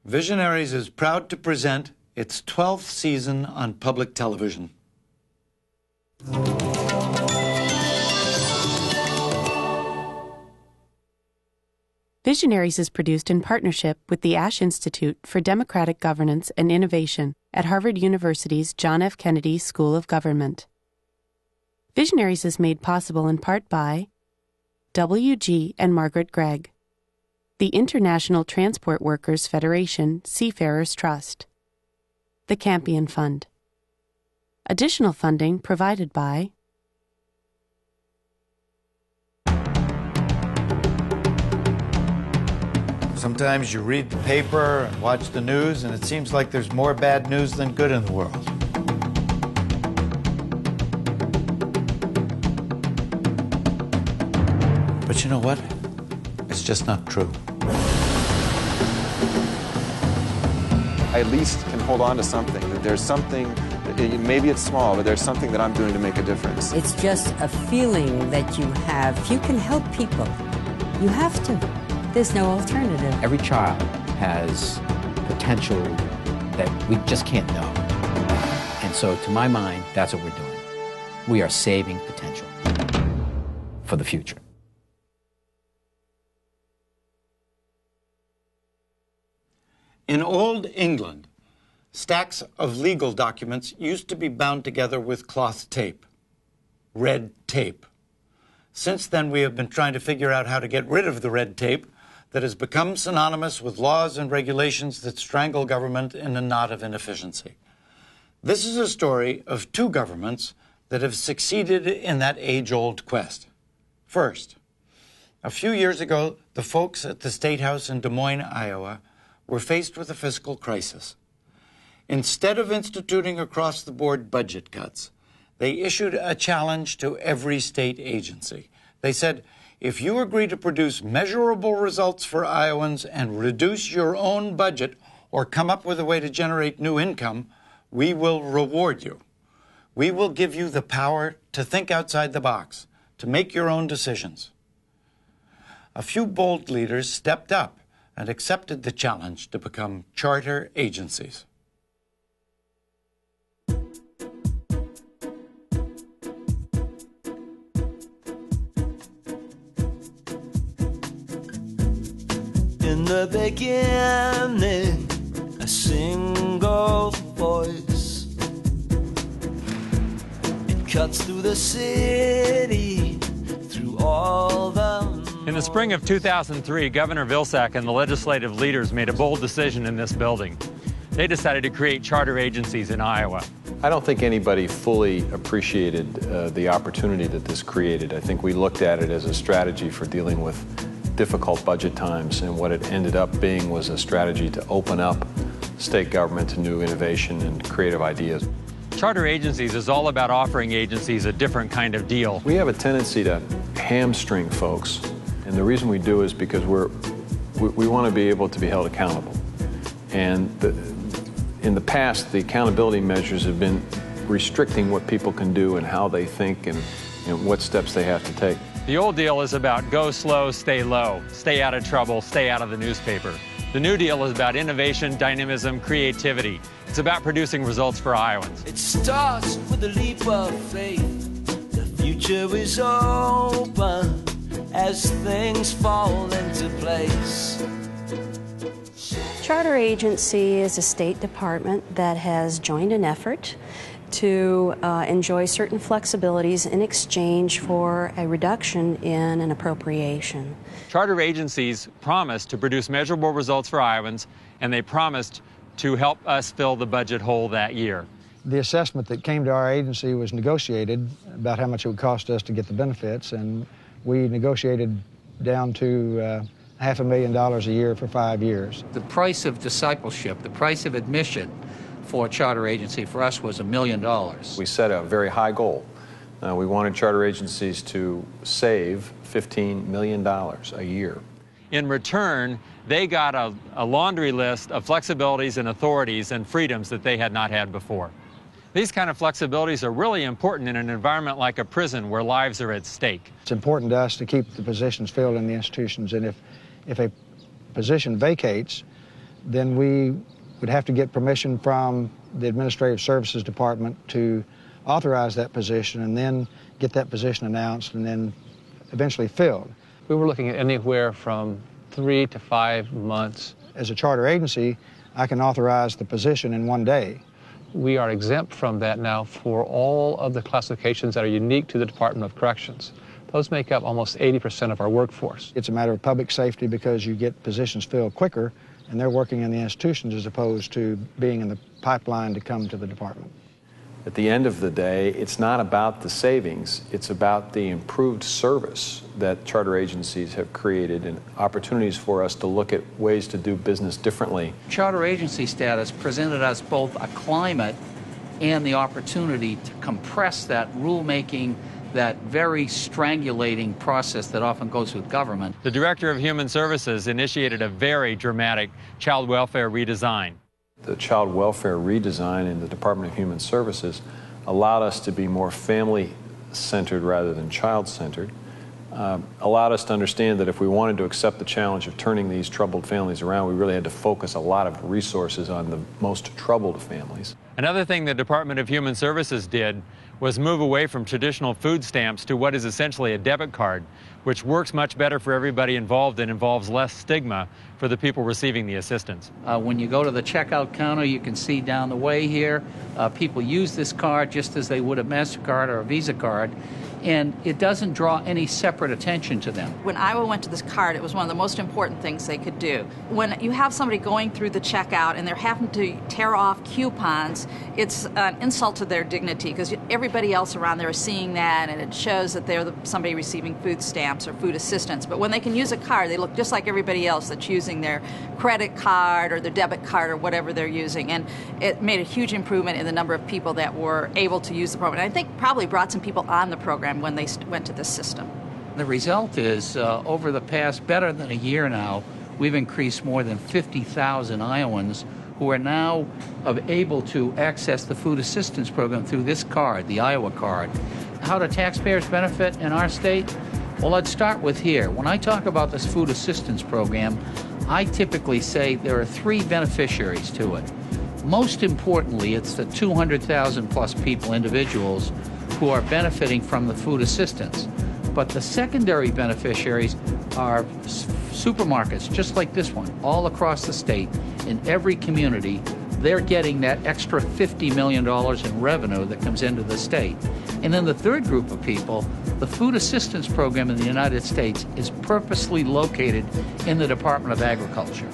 Visionaries is proud to present its 12th season on public television. Visionaries is produced in partnership with the Ash Institute for Democratic Governance and Innovation at Harvard University's John F. Kennedy School of Government. Visionaries is made possible in part by W.G. and Margaret Gregg, the International Transport Workers Federation Seafarers Trust, the Campion Fund. Additional funding provided by Sometimes you read the paper and watch the news, and it seems like there's more bad news than good in the world. But you know what? It's just not true. I at least can hold on to something, that there's something, maybe it's small, but there's something that I'm doing to make a difference. It's just a feeling that you have. If you can help people, you have to. There's no alternative. Every child has potential that we just can't know. And so, to my mind, that's what we're doing. We are saving potential for the future. In old England, stacks of legal documents used to be bound together with cloth tape, red tape. Since then, we have been trying to figure out how to get rid of the red tape that has become synonymous with laws and regulations that strangle government in a knot of inefficiency. This is a story of two governments that have succeeded in that age-old quest. First, a few years ago, the folks at the State House in Des Moines, Iowa, were faced with a fiscal crisis. Instead of instituting across-the-board budget cuts, they issued a challenge to every state agency. They said, if you agree to produce measurable results for Iowans and reduce your own budget or come up with a way to generate new income, we will reward you. We will give you the power to think outside the box, to make your own decisions. A few bold leaders stepped up and accepted the challenge to become charter agencies. In the beginning, a single voice. It cuts through the city, through all the... In the spring of 2003, Governor Vilsack and the legislative leaders made a bold decision in this building. They decided to create charter agencies in Iowa. I don't think anybody fully appreciated the opportunity that this created. I think we looked at it as a strategy for dealing with difficult budget times, and what it ended up being was a strategy to open up state government to new innovation and creative ideas. Charter agencies is all about offering agencies a different kind of deal. We have a tendency to hamstring folks, and the reason we do is because we want to be able to be held accountable. And in the past, the accountability measures have been restricting what people can do and how they think and what steps they have to take. The old deal is about go slow, stay low, stay out of trouble, stay out of the newspaper. The new deal is about innovation, dynamism, creativity. It's about producing results for Iowans. It starts with a leap of faith. The future is open as things fall into place. Charter agency is a state department that has joined an effort to enjoy certain flexibilities in exchange for a reduction in an appropriation. Charter agencies promised to produce measurable results for Iowans, and they promised to help us fill the budget hole that year. The assessment that came to our agency was negotiated about how much it would cost us to get the benefits, and we negotiated down to $500,000 a year for 5 years. The price of discipleship, the price of admission for a charter agency for us was $1 million. We set a very high goal. We wanted charter agencies to save $15 million a year. In return, they got a laundry list of flexibilities and authorities and freedoms that they had not had before. These kind of flexibilities are really important in an environment like a prison where lives are at stake. It's important to us to keep the positions filled in the institutions, and if a position vacates, then we would have to get permission from the Administrative Services Department to authorize that position and then get that position announced and then eventually filled. We were looking at anywhere from 3 to 5 months. As a charter agency, I can authorize the position in 1 day. We are exempt from that now for all of the classifications that are unique to the Department of Corrections. Those make up almost 80% of our workforce. It's a matter of public safety because you get positions filled quicker and they're working in the institutions as opposed to being in the pipeline to come to the department. At the end of the day, it's not about the savings, it's about the improved service that charter agencies have created and opportunities for us to look at ways to do business differently. Charter agency status presented us both a climate and the opportunity to compress that rulemaking, that very strangulating process that often goes with government. The Director of Human Services initiated a very dramatic child welfare redesign. The child welfare redesign in the Department of Human Services allowed us to be more family-centered rather than child-centered, allowed us to understand that if we wanted to accept the challenge of turning these troubled families around, we really had to focus a lot of resources on the most troubled families. Another thing the Department of Human Services did was move away from traditional food stamps to what is essentially a debit card, which works much better for everybody involved and involves less stigma for the people receiving the assistance. When you go to the checkout counter, you can see down the way here, people use this card just as they would a MasterCard or a Visa card, and it doesn't draw any separate attention to them. When Iowa went to this card, it was one of the most important things they could do. When you have somebody going through the checkout and they're having to tear off coupons, it's an insult to their dignity because everybody else around there is seeing that, and it shows that they're somebody receiving food stamps or food assistance. But when they can use a card, they look just like everybody else that's using their credit card or their debit card or whatever they're using. And it made a huge improvement in the number of people that were able to use the program. And I think probably brought some people on the program when they went to this system. The result is, over the past better than a year now, we've increased more than 50,000 Iowans who are now able to access the food assistance program through this card, the Iowa card. How do taxpayers benefit in our state? Well, let's start with here. When I talk about this food assistance program, I typically say there are 3 beneficiaries to it. Most importantly, it's the 200,000 plus people, individuals, who are benefiting from the food assistance. But the secondary beneficiaries are supermarkets, just like this one, all across the state, in every community. They're getting that extra $50 million in revenue that comes into the state. And then the third group of people, the food assistance program in the United States is purposely located in the Department of Agriculture.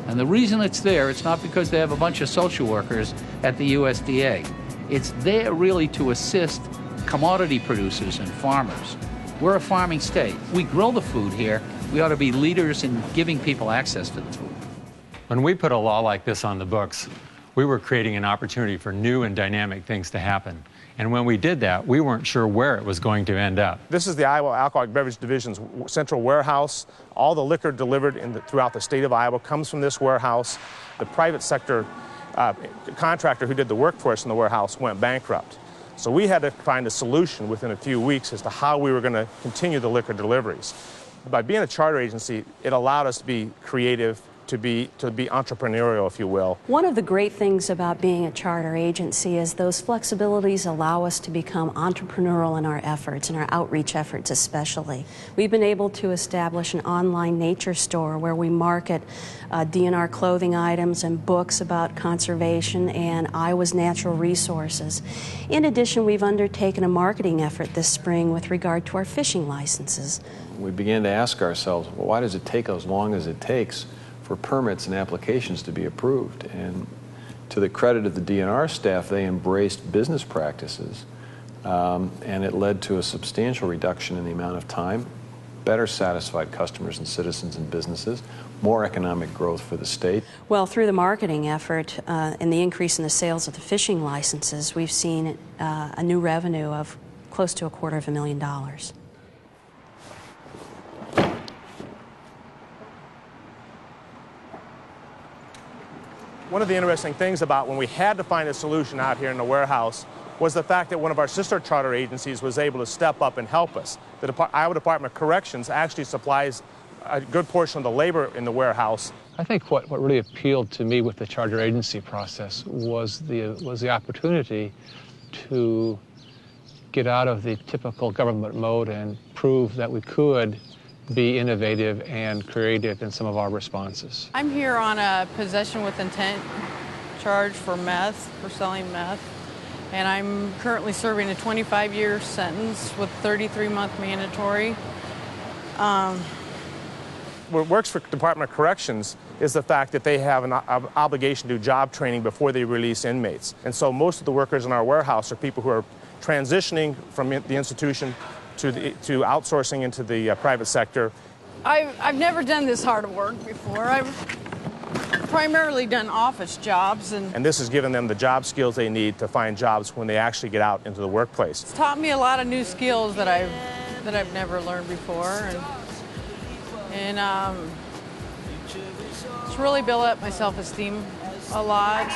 And the reason it's there, it's not because they have a bunch of social workers at the USDA. It's there really to assist commodity producers and farmers. We're a farming state. We grow the food here. We ought to be leaders in giving people access to the food. When we put a law like this on the books, we were creating an opportunity for new and dynamic things to happen. And when we did that, we weren't sure where it was going to end up. This is the Iowa Alcoholic Beverage Division's central warehouse. All the liquor delivered throughout the state of Iowa comes from this warehouse. The private sector contractor who did the work for us in the warehouse went bankrupt. So we had to find a solution within a few weeks as to how we were going to continue the liquor deliveries. By being a charter agency, it allowed us to be creative, to be entrepreneurial, if you will. One of the great things about being a charter agency is those flexibilities allow us to become entrepreneurial in our efforts, in our outreach efforts especially. We've been able to establish an online nature store where we market DNR clothing items and books about conservation and Iowa's natural resources. In addition, we've undertaken a marketing effort this spring with regard to our fishing licenses. We began to ask ourselves, well, why does it take as long as it takes for permits and applications to be approved? And to the credit of the DNR staff, they embraced business practices, and it led to a substantial reduction in the amount of time, better satisfied customers and citizens and businesses, more economic growth for the state. Well, through the marketing effort and the increase in the sales of the fishing licenses, we've seen a new revenue of close to $250,000. One of the interesting things about when we had to find a solution out here in the warehouse was the fact that one of our sister charter agencies was able to step up and help us. The Iowa Department of Corrections actually supplies a good portion of the labor in the warehouse. I think what really appealed to me with the charter agency process was the opportunity to get out of the typical government mode and prove that we could be innovative and creative in some of our responses. I'm here on a possession with intent charge for meth, for selling meth, and I'm currently serving a 25-year sentence with 33-month mandatory. What works for Department of Corrections is the fact that they have an obligation to do job training before they release inmates. And so most of the workers in our warehouse are people who are transitioning from the institution to outsourcing into the private sector. I've never done this hard work before. I've primarily done office jobs. And this has given them the job skills they need to find jobs when they actually get out into the workplace. It's taught me a lot of new skills that I've never learned before. And it's really built up my self-esteem a lot.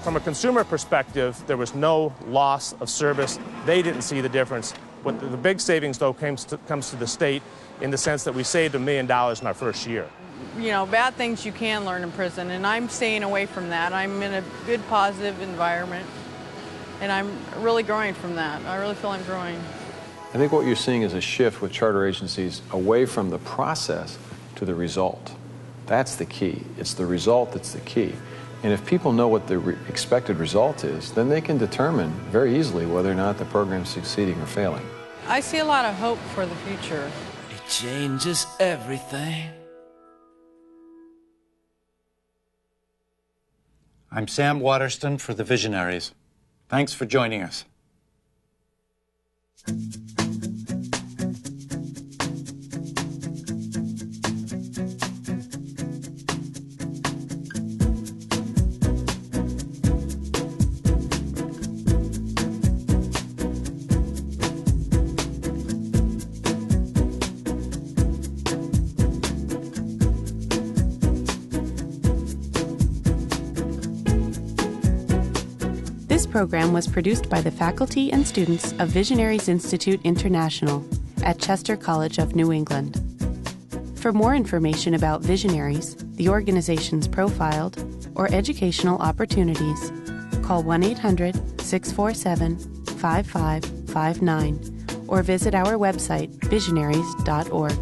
From a consumer perspective, there was no loss of service. They didn't see the difference. What the big savings, though, comes to the state in the sense that we saved $1 million in our first year. You know, bad things you can learn in prison, and I'm staying away from that. I'm in a good, positive environment, and I'm really growing from that. I really feel I'm growing. I think what you're seeing is a shift with charter agencies away from the process to the result. That's the key. It's the result that's the key. And if people know what the expected result is, then they can determine very easily whether or not the program's succeeding or failing. I see a lot of hope for the future. It changes everything. I'm Sam Waterston for the Visionaries. Thanks for joining us. This program was produced by the faculty and students of Visionaries Institute International at Chester College of New England. For more information about Visionaries, the organizations profiled, or educational opportunities, call 1-800-647-5559 or visit our website, visionaries.org.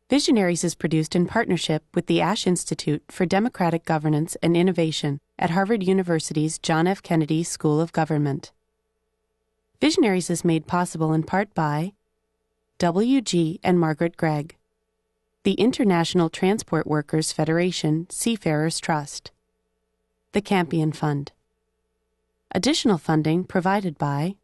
Visionaries is produced in partnership with the Ash Institute for Democratic Governance and Innovation at Harvard University's John F. Kennedy School of Government. Visionaries is made possible in part by W.G. and Margaret Gregg, the International Transport Workers Federation Seafarers Trust, the Campion Fund. Additional funding provided by